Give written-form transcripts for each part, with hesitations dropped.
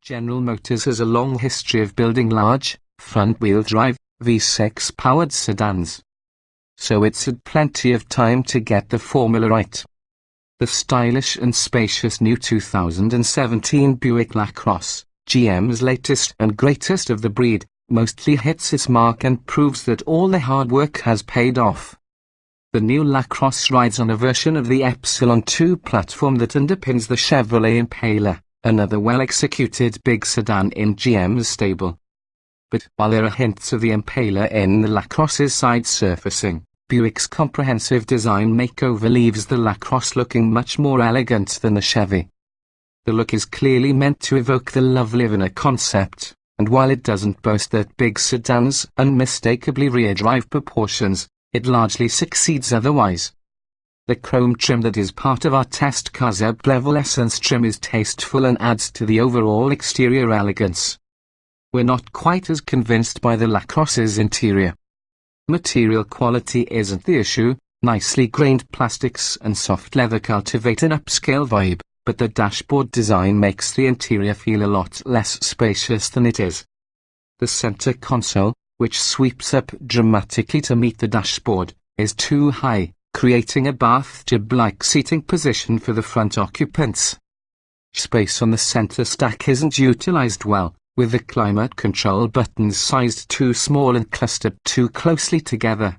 General Motors has a long history of building large, front-wheel drive, V6-powered sedans. So it's had plenty of time to get the formula right. The stylish and spacious new 2017 Buick LaCrosse, GM's latest and greatest of the breed, mostly hits its mark and proves that all the hard work has paid off. The new LaCrosse rides on a version of the Epsilon 2 platform that underpins the Chevrolet Impala, another well-executed big sedan in GM's stable. But while there are hints of the Impala in the LaCrosse's side surfacing, Buick's comprehensive design makeover leaves the LaCrosse looking much more elegant than the Chevy. The look is clearly meant to evoke the love live-in concept, and while it doesn't boast that big sedan's unmistakably rear-drive proportions, it largely succeeds otherwise. The chrome trim that is part of our test car's up-level Essence trim is tasteful and adds to the overall exterior elegance. We're not quite as convinced by the LaCrosse's interior. Material quality isn't the issue, nicely grained plastics and soft leather cultivate an upscale vibe, but the dashboard design makes the interior feel a lot less spacious than it is. The center console, which sweeps up dramatically to meet the dashboard, is too high, creating a bathtub-like seating position for the front occupants. Space on the center stack isn't utilized well, with the climate control buttons sized too small and clustered too closely together.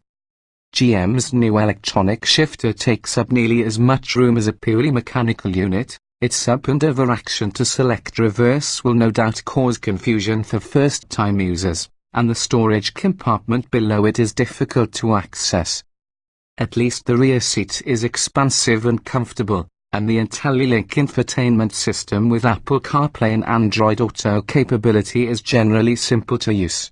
GM's new electronic shifter takes up nearly as much room as a purely mechanical unit. Its up and over action to select reverse will no doubt cause confusion for first-time users, and the storage compartment below it is difficult to access. At least the rear seat is expansive and comfortable, and the IntelliLink infotainment system with Apple CarPlay and Android Auto capability is generally simple to use.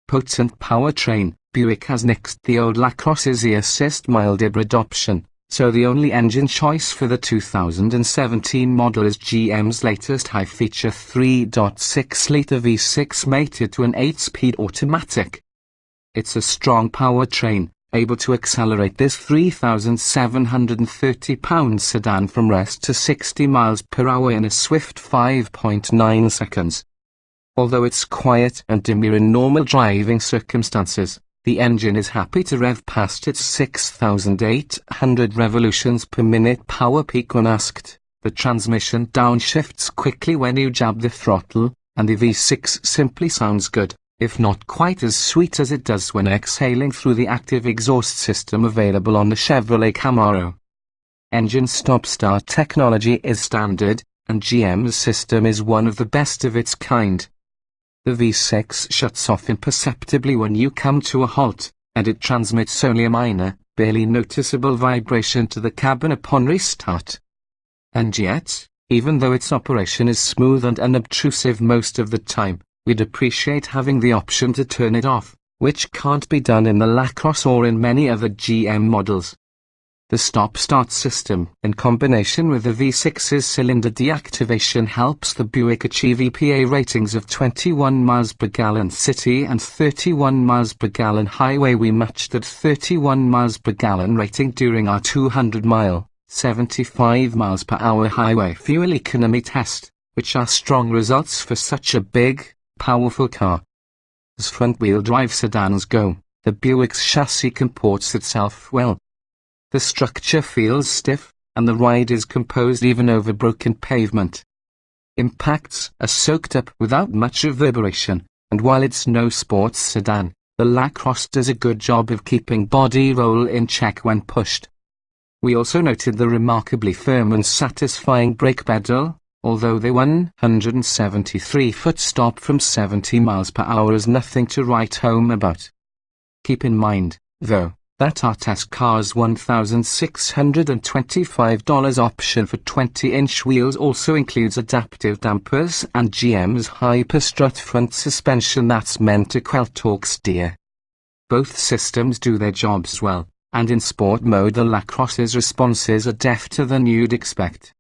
Potent powertrain, Buick has nixed the old LaCrosse's e-assist mild hybrid option, so the only engine choice for the 2017 model is GM's latest high-feature 3.6-litre V6 mated to an 8-speed automatic. It's a strong powertrain, able to accelerate this 3,730-pound sedan from rest to 60 miles per hour in a swift 5.9 seconds. Although it's quiet and demure in normal driving circumstances, the engine is happy to rev past its 6,800 revolutions per minute power peak when asked. The transmission downshifts quickly when you jab the throttle, and the V6 simply sounds good, if not quite as sweet as it does when exhaling through the active exhaust system available on the Chevrolet Camaro. Engine stop-start technology is standard, and GM's system is one of the best of its kind. The V6 shuts off imperceptibly when you come to a halt, and it transmits only a minor, barely noticeable vibration to the cabin upon restart. And yet, even though its operation is smooth and unobtrusive most of the time, we'd appreciate having the option to turn it off, which can't be done in the LaCrosse or in many other GM models. The stop-start system, in combination with the V6's cylinder deactivation, helps the Buick achieve EPA ratings of 21 miles per gallon city and 31 miles per gallon highway. We matched that 31 miles per gallon rating during our 200-mile, 75 miles per hour highway fuel economy test, which are strong results for such a big, powerful car. As front-wheel drive sedans go, the Buick's chassis comports itself well. The structure feels stiff, and the ride is composed even over broken pavement. Impacts are soaked up without much reverberation, and while it's no sports sedan, the LaCrosse does a good job of keeping body roll in check when pushed. We also noted the remarkably firm and satisfying brake pedal, although the 173-foot stop from 70 miles per hour is nothing to write home about. Keep in mind, though, that our test car's $1,625 option for 20-inch wheels also includes adaptive dampers and GM's hyper-strut front suspension that's meant to quell torque steer. Both systems do their jobs well, and in sport mode the LaCrosse's responses are deft to than you'd expect.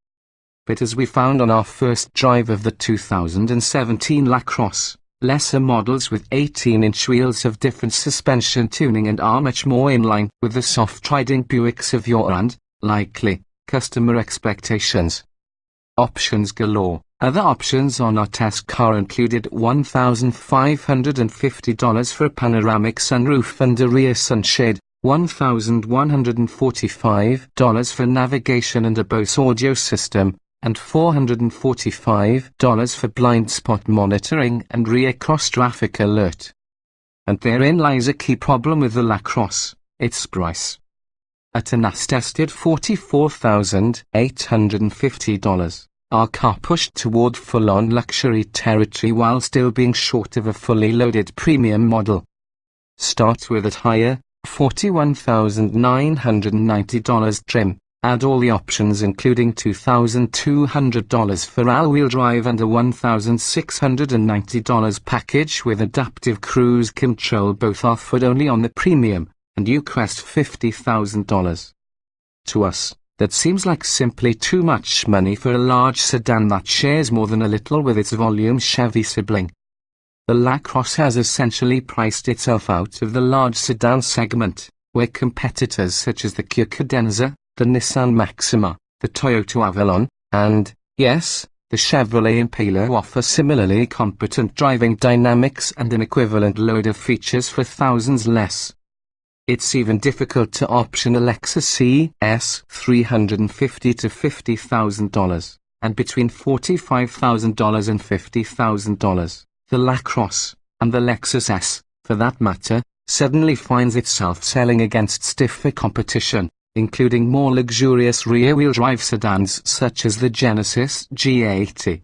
But as we found on our first drive of the 2017 LaCrosse, lesser models with 18-inch wheels have different suspension tuning and are much more in line with the soft-riding Buicks of yore and, likely, customer expectations. Options galore, Other options on our test car included $1,550 for a panoramic sunroof and a rear sunshade, $1,145 for navigation and a Bose audio system, and $445 for blind spot monitoring and rear cross-traffic alert. And therein lies a key problem with the LaCrosse: its price. At an estimated $44,850, our car pushed toward full-on luxury territory while still being short of a fully loaded premium model. Start with a higher, $41,990 trim, add all the options including $2,200 for all-wheel drive and a $1,690 package with adaptive cruise control, both offered only on the premium, and you crest $50,000. To us, that seems like simply too much money for a large sedan that shares more than a little with its volume Chevy sibling. The LaCrosse has essentially priced itself out of the large sedan segment, where competitors such as the Kia Cadenza, the Nissan Maxima, the Toyota Avalon, and, yes, the Chevrolet Impala offer similarly competent driving dynamics and an equivalent load of features for thousands less. It's even difficult to option a Lexus CS $350,000 to $50,000, and between $45,000 and $50,000, the LaCrosse, and the Lexus S, for that matter, suddenly finds itself selling against stiffer competition, including more luxurious rear-wheel drive sedans such as the Genesis G80.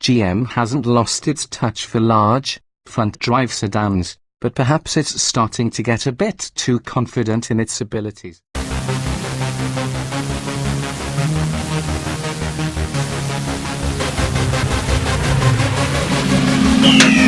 GM hasn't lost its touch for large, front-drive sedans, but perhaps it's starting to get a bit too confident in its abilities. Yeah.